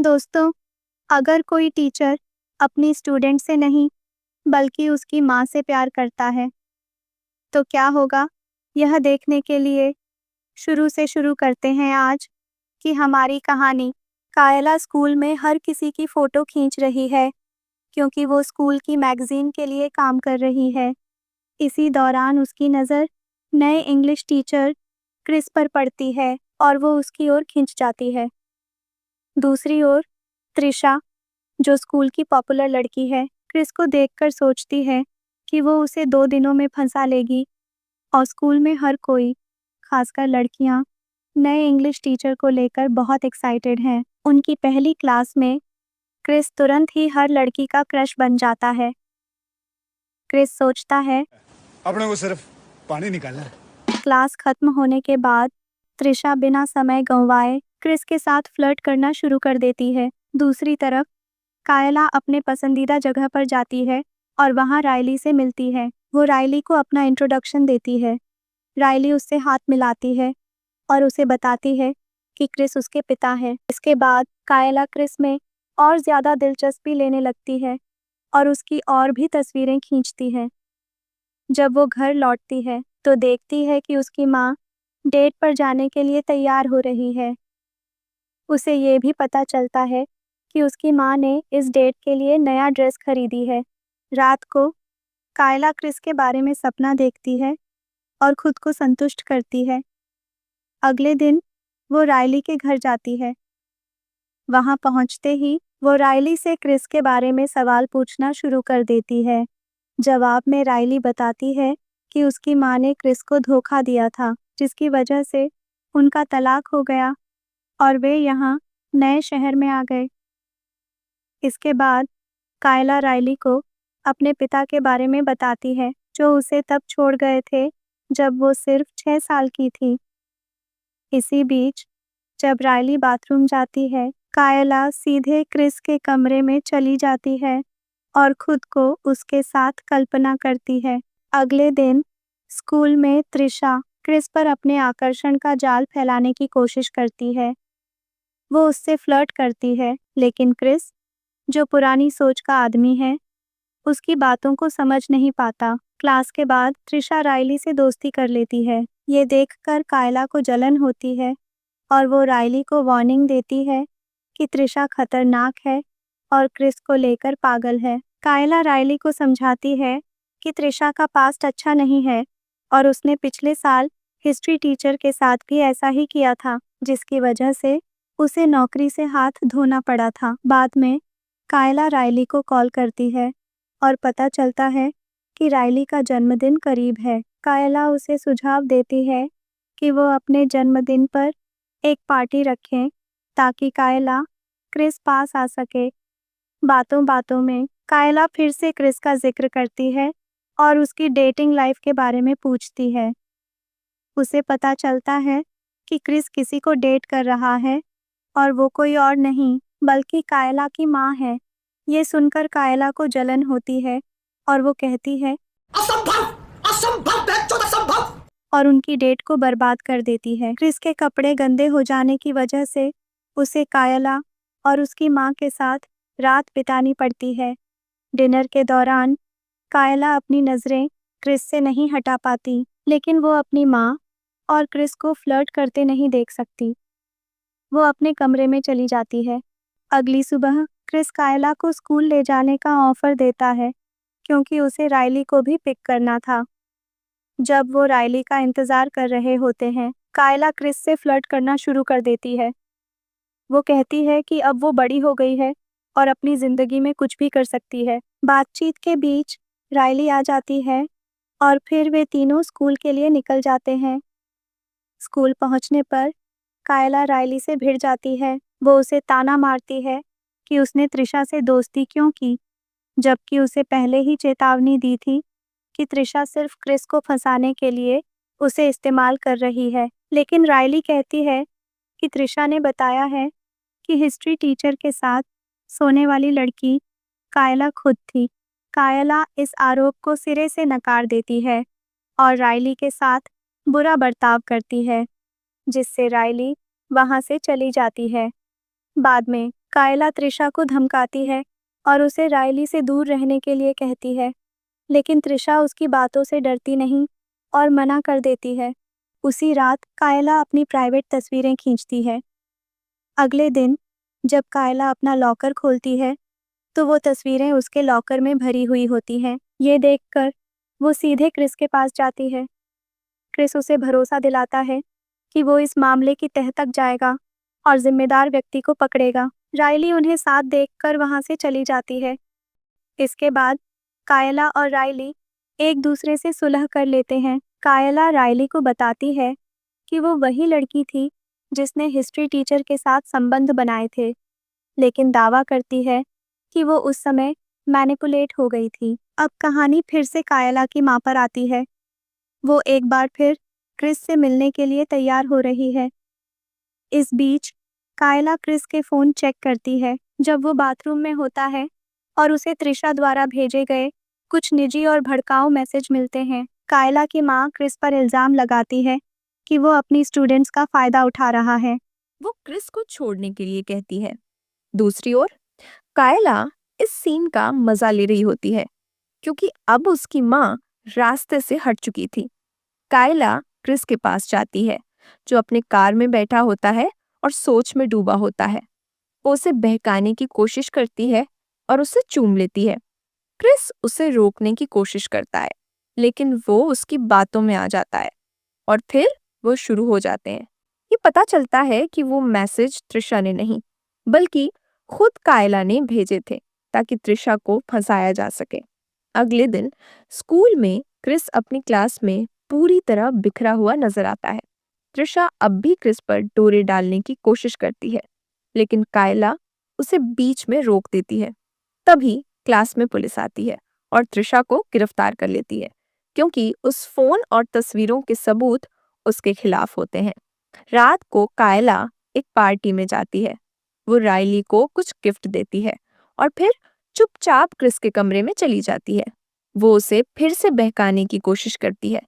दोस्तों, अगर कोई टीचर अपनी स्टूडेंट से नहीं बल्कि उसकी माँ से प्यार करता है, तो क्या होगा? यह देखने के लिए शुरू से शुरू करते हैं आज की हमारी कहानी। कायला स्कूल में हर किसी की फ़ोटो खींच रही है, क्योंकि वो स्कूल की मैगज़ीन के लिए काम कर रही है। इसी दौरान उसकी नज़र नए इंग्लिश टीचर क्रिस पर पड़ती है और वो उसकी ओर खिंच जाती है। दूसरी ओर त्रिशा, जो स्कूल की पॉपुलर लड़की है, क्रिस को देखकर सोचती है कि वो उसे 2 दिनों में फंसा लेगी और स्कूल में हर कोई, खासकर लड़कियां, नए इंग्लिश टीचर को लेकर बहुत एक्साइटेड हैं। उनकी पहली क्लास में क्रिस तुरंत ही हर लड़की का क्रश बन जाता है। क्रिस सोचता है, अपने को सिर्फ पानी निकालना है। क्लास खत्म होने के बाद त्रिशा बिना समय गंवाए क्रिस के साथ फ्लर्ट करना शुरू कर देती है। दूसरी तरफ कायला अपने पसंदीदा जगह पर जाती है और वहाँ रायली से मिलती है। वो रायली को अपना इंट्रोडक्शन देती है। रायली उससे हाथ मिलाती है और उसे बताती है कि क्रिस उसके पिता है। इसके बाद कायला क्रिस में और ज़्यादा दिलचस्पी लेने लगती है और उसकी और भी तस्वीरें खींचती है। जब वो घर लौटती है तो देखती है कि उसकी माँ डेट पर जाने के लिए तैयार हो रही है। उसे ये भी पता चलता है कि उसकी माँ ने इस डेट के लिए नया ड्रेस खरीदी है। रात को कायला क्रिस के बारे में सपना देखती है और खुद को संतुष्ट करती है। अगले दिन वो रायली के घर जाती है। वहाँ पहुँचते ही वो रायली से क्रिस के बारे में सवाल पूछना शुरू कर देती है। जवाब में रायली बताती है कि उसकी माँ ने क्रिस को धोखा दिया था, जिसकी वजह से उनका तलाक हो गया और वे यहाँ नए शहर में आ गए। इसके बाद कायला रायली को अपने पिता के बारे में बताती है, जो उसे तब छोड़ गए थे जब वो सिर्फ 6 साल की थी। इसी बीच जब रायली बाथरूम जाती है, कायला सीधे क्रिस के कमरे में चली जाती है और खुद को उसके साथ कल्पना करती है। अगले दिन स्कूल में त्रिशा क्रिस पर अपने आकर्षण का जाल फैलाने की कोशिश करती है। वो उससे फ्लर्ट करती है, लेकिन क्रिस, जो पुरानी सोच का आदमी है, उसकी बातों को समझ नहीं पाता। क्लास के बाद त्रिशा रायली से दोस्ती कर लेती है। ये देखकर कायला को जलन होती है और वो रायली को वार्निंग देती है कि त्रिशा खतरनाक है और क्रिस को लेकर पागल है। कायला रायली को समझाती है कि त्रिशा का पास्ट अच्छा नहीं है और उसने पिछले साल हिस्ट्री टीचर के साथ भी ऐसा ही किया था, जिसकी वजह से उसे नौकरी से हाथ धोना पड़ा था। बाद में कायला रायली को कॉल करती है और पता चलता है कि रायली का जन्मदिन करीब है। कायला उसे सुझाव देती है कि वो अपने जन्मदिन पर एक पार्टी रखें ताकि कायला क्रिस पास आ सके। बातों बातों में कायला फिर से क्रिस का जिक्र करती है और उसकी डेटिंग लाइफ के बारे में पूछती है। उसे पता चलता है कि क्रिस किसी को डेट कर रहा है और वो कोई और नहीं बल्कि कायला की माँ है। ये सुनकर कायला को जलन होती है और वो कहती है, असंभव, असंभव, बेचौद असंभव। और उनकी डेट को बर्बाद कर देती है। क्रिस के कपड़े गंदे हो जाने की वजह से उसे कायला और उसकी माँ के साथ रात बितानी पड़ती है। डिनर के दौरान कायला अपनी नज़रें क्रिस से नहीं हटा पाती, लेकिन वो अपनी माँ और क्रिस को फ्लर्ट करते नहीं देख सकती। वो अपने कमरे में चली जाती है। अगली सुबह क्रिस कायला को स्कूल ले जाने का ऑफर देता है, क्योंकि उसे रायली को भी पिक करना था। जब वो रायली का इंतज़ार कर रहे होते हैं, कायला क्रिस से फ्लर्ट करना शुरू कर देती है। वो कहती है कि अब वो बड़ी हो गई है और अपनी ज़िंदगी में कुछ भी कर सकती है। बातचीत के बीच रायली आ जाती है और फिर वे तीनों स्कूल के लिए निकल जाते हैं। स्कूल पहुंचने पर कायला रायली से भिड़ जाती है। वो उसे ताना मारती है कि उसने त्रिशा से दोस्ती क्यों की, जबकि उसे पहले ही चेतावनी दी थी कि त्रिशा सिर्फ क्रिस को फंसाने के लिए उसे इस्तेमाल कर रही है। लेकिन रायली कहती है कि त्रिशा ने बताया है कि हिस्ट्री टीचर के साथ सोने वाली लड़की कायला खुद थी। कायला इस आरोप को सिरे से नकार देती है और रायली के साथ बुरा बर्ताव करती है, जिससे रायली वहाँ से चली जाती है। बाद में कायला त्रिशा को धमकाती है और उसे रायली से दूर रहने के लिए कहती है, लेकिन त्रिशा उसकी बातों से डरती नहीं और मना कर देती है। उसी रात कायला अपनी प्राइवेट तस्वीरें खींचती है। अगले दिन जब कायला अपना लॉकर खोलती है तो वो तस्वीरें उसके लॉकर में भरी हुई होती हैं। ये देखकर वो सीधे क्रिस के पास जाती है। क्रिस उसे भरोसा दिलाता है कि वो इस मामले की तह तक जाएगा और जिम्मेदार व्यक्ति को पकड़ेगा। रायली उन्हें साथ देखकर वहां से चली जाती है। इसके बाद कायला और रायली एक दूसरे से सुलह कर लेते हैं। कायला रायली को बताती है कि वो वही लड़की थी जिसने हिस्ट्री टीचर के साथ संबंध बनाए थे, लेकिन दावा करती है कि वो उस समय मैनिपुलेट हो गई थी। अब कहानी फिर से कायला की मां पर आती है। वो एक बार फिर क्रिस से मिलने के लिए तैयार हो रही है। इस बीच कायला क्रिस के फ़ोन चेक करती है जब वो बाथरूम में होता है और उसे त्रिशा द्वारा भेजे गए कुछ निजी और भड़काऊ मैसेज मिलते हैं। कायला की मां क्रिस पर इल्ज़ाम लगाती है कि वो अपनी स्टूडेंट्स का फ़ायदा उठा रहा है। वो क्रिस को छोड़ने के लिए कहती है। दूसरी ओर कायला इस सीन का मजा ले रही होती है क्योंकि अब उसकी माँ रास्ते से हट चुकी थी। कायला क्रिस के पास जाती है जो अपने कार में बैठा होता है और सोच में डूबा होता है। वो उसे बहकाने की कोशिश करती है और उसे चूम लेती है। क्रिस उसे रोकने की कोशिश करता है लेकिन वो उसकी बातों में आ जाता है और फिर वो शुरू हो जाते हैं। ये पता चलता है कि वो मैसेज त्रिशा ने नहीं बल्कि खुद कायला ने भेजे थे ताकि त्रिशा को फंसाया जा सके। अगले दिन स्कूल में क्रिस अपनी क्लास में पूरी तरह बिखरा हुआ नजर आता है। त्रिशा अब भी क्रिस पर डोरे डालने की कोशिश करती है लेकिन कायला उसे बीच में रोक देती है। तभी क्लास में पुलिस आती है और त्रिशा को गिरफ्तार कर लेती है क्योंकि उस फोन और तस्वीरों के सबूत उसके खिलाफ होते हैं। रात को कायला एक पार्टी में जाती है। वो रायली को कुछ गिफ्ट देती है और फिर चुपचाप क्रिस के कमरे में चली जाती है। वो उसे फिर से बहकाने की कोशिश करती है।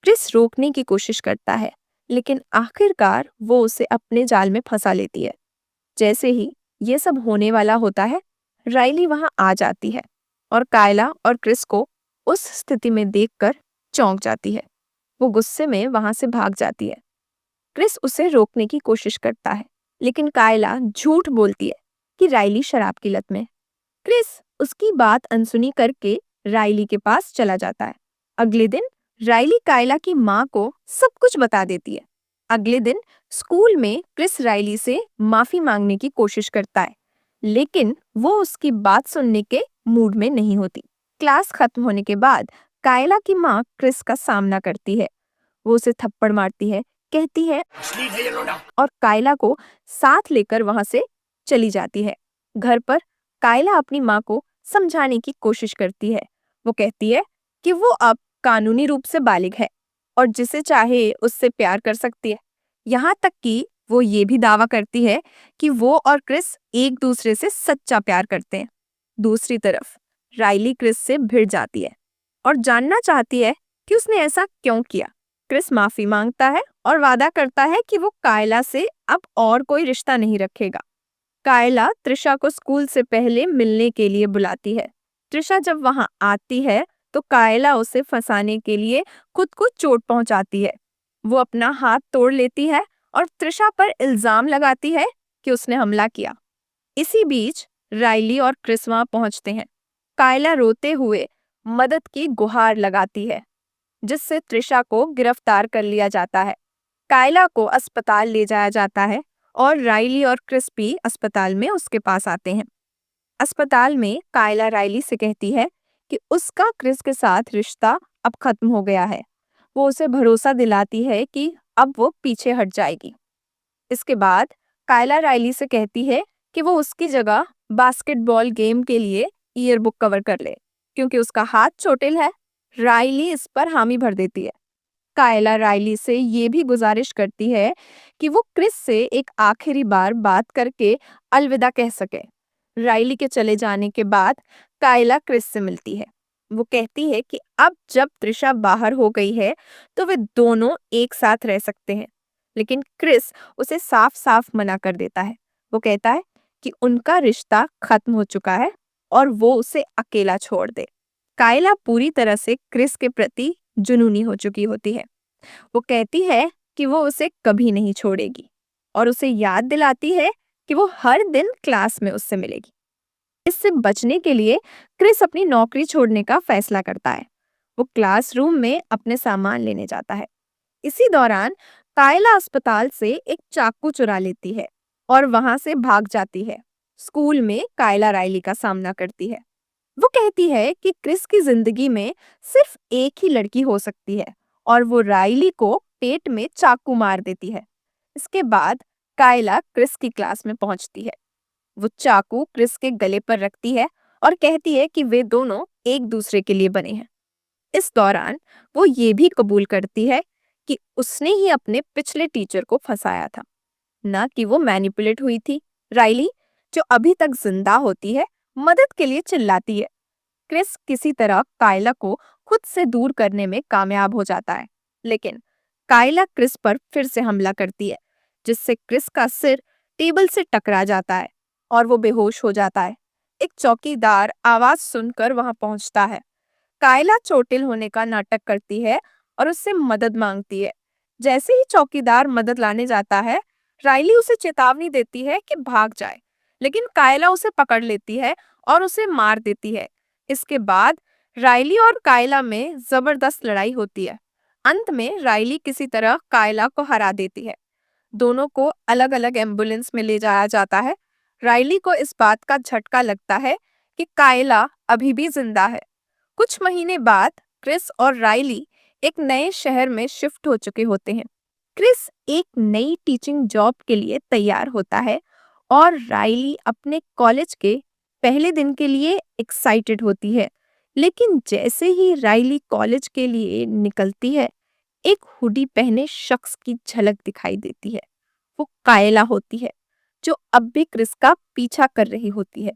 क्रिस रोकने की कोशिश करता है लेकिन आखिरकार वो उसे अपने जाल में फंसा लेती है। जैसे ही ये सब होने वाला होता है रायली वहां आ जाती है और कायला और क्रिस को उस स्थिति में देखकर चौंक जाती है। वो गुस्से में वहां से भाग जाती है। क्रिस उसे रोकने की कोशिश करता है लेकिन कायला झूठ बोलती है कि रायली शराब की लत में। क्रिस उसकी बात अनसुनी करके रायली के पास चला जाता है। अगले दिन रायली कायला की माँ को सब कुछ बता देती है। अगले दिन स्कूल में क्रिस रायली से माफी मांगने की कोशिश करता है लेकिन वो उसकी बात सुनने के मूड में नहीं होती। क्लास खत्म होने के बाद कायला की माँ क्रिस का सामना करती है। वो उसे थप्पड़ मारती है, कहती है और कायला को साथ लेकर वहां से चली जाती है। घर पर कायला अपनी माँ को समझाने की कोशिश करती है। वो कहती है कि वो अब कानूनी रूप से बालिग है और जिसे चाहे उससे प्यार कर सकती है। यहाँ तक कि वो ये भी दावा करती है कि वो और क्रिस एक दूसरे से सच्चा प्यार करते हैं। दूसरी तरफ रायली क्रिस से भिड़ जाती है और जानना चाहती है कि उसने ऐसा क्यों किया। क्रिस माफी मांगता है और वादा करता है कि वो कायला से अब और कोई रिश्ता नहीं रखेगा। कायला त्रिशा को स्कूल से पहले मिलने के लिए बुलाती है। त्रिशा जब वहां आती है तो कायला उसे फंसाने के लिए खुद को चोट पहुंचाती है। वो अपना हाथ तोड़ लेती है और त्रिशा पर इल्जाम लगाती है कि उसने हमला किया। इसी बीच रायली और क्रिस वहां पहुंचते हैं। कायला रोते हुए मदद की गुहार लगाती है जिससे त्रिशा को गिरफ्तार कर लिया जाता है। कायला को अस्पताल ले जाया जाता है और रायली और क्रिस भी अस्पताल में उसके पास आते हैं। अस्पताल में कायला रायली से कहती है कि उसका क्रिस के साथ रिश्ता अब खत्म हो गया है। वो उसे भरोसा दिलाती है कि अब वो पीछे हट जाएगी। इसके बाद कायला रायली से कहती है कि वो उसकी जगह बास्केटबॉल गेम के लिए ईयरबुक कवर कर ले क्योंकि उसका हाथ चोटिल है। रायली इस पर हामी भर देती है। कायला रायली से ये भी गुजारिश करती है कि वो क्रिस से एक आखिरी बार बात करके अलविदा कह सके। रायली के चले जाने के बाद कायला क्रिस से मिलती है। वो कहती है कि अब जब त्रिशा बाहर हो गई है तो वे दोनों एक साथ रह सकते हैं, लेकिन क्रिस उसे साफ साफ मना कर देता है। वो कहता है कि उनका रिश्ता खत्म हो चुका है और वो उसे अकेला छोड़ दे। कायला पूरी तरह से क्रिस के प्रति जुनूनी हो चुकी होती है। वो कहती है कि वो उसे कभी नहीं छोड़ेगी और उसे याद दिलाती है कि वो हर दिन क्लास में उससे मिलेगी। इससे बचने के लिए क्रिस अपनी नौकरी छोड़ने का फैसला करता है। वो क्लासरूम में अपने सामान लेने जाता है। इसी दौरान कायला अस्पताल से एक चाकू चुरा लेती है और वहां से भाग जाती है। स्कूल में कायला राइली का सामना करती है। वो कहती है कि क्रिस की जिंदगी में सिर्फ एक ही लड़की हो सकती है और वो राइली को पेट में चाकू मार देती है। इसके बाद कायला क्रिस की क्लास में पहुंचती है। वो चाकू क्रिस के गले पर रखती है और कहती है कि वे दोनों एक दूसरे के लिए बने हैं। इस दौरान वो ये भी कबूल करती है कि उसने ही अपने पिछले टीचर को फंसाया था, ना कि वो मैनिपुलेट हुई थी। राइली, जो अभी तक जिंदा होती है, मदद के लिए चिल्लाती है। क्रिस किसी तरह कायला को खुद से दूर करने में कामयाब हो जाता है, लेकिन कायला क्रिस पर फिर से हमला करती है, जिससे क्रिस का सिर टेबल से टकरा जाता है और वो बेहोश हो जाता है। एक चौकीदार आवाज सुनकर वहां पहुंचता है। कायला चोटिल होने का नाटक करती है और उससे मदद मांगती है। जैसे ही चौकीदार मदद लाने जाता है, राइली उसे चेतावनी देती है कि भाग जाए, लेकिन कायला उसे पकड़ लेती है और उसे मार देती है। इसके बाद राइली और कायला में जबरदस्त लड़ाई होती है। अंत में राइली किसी तरह कायला को हरा देती है। दोनों को अलग अलग एम्बुलेंस में ले जाया जाता है। राइली को इस बात का झटका लगता है कि कायला अभी भी जिंदा है। कुछ महीने बाद क्रिस और राइली एक नए शहर में शिफ्ट हो चुके होते हैं। क्रिस एक नई टीचिंग जॉब के लिए तैयार होता है और राइली अपने कॉलेज के पहले दिन के लिए एक्साइटेड होती है। लेकिन जैसे ही राइली कॉलेज के लिए निकलती है, एक हुडी पहने शख्स की झलक दिखाई देती है। वो कायला होती है, जो अब भी क्रिस का पीछा कर रही होती है।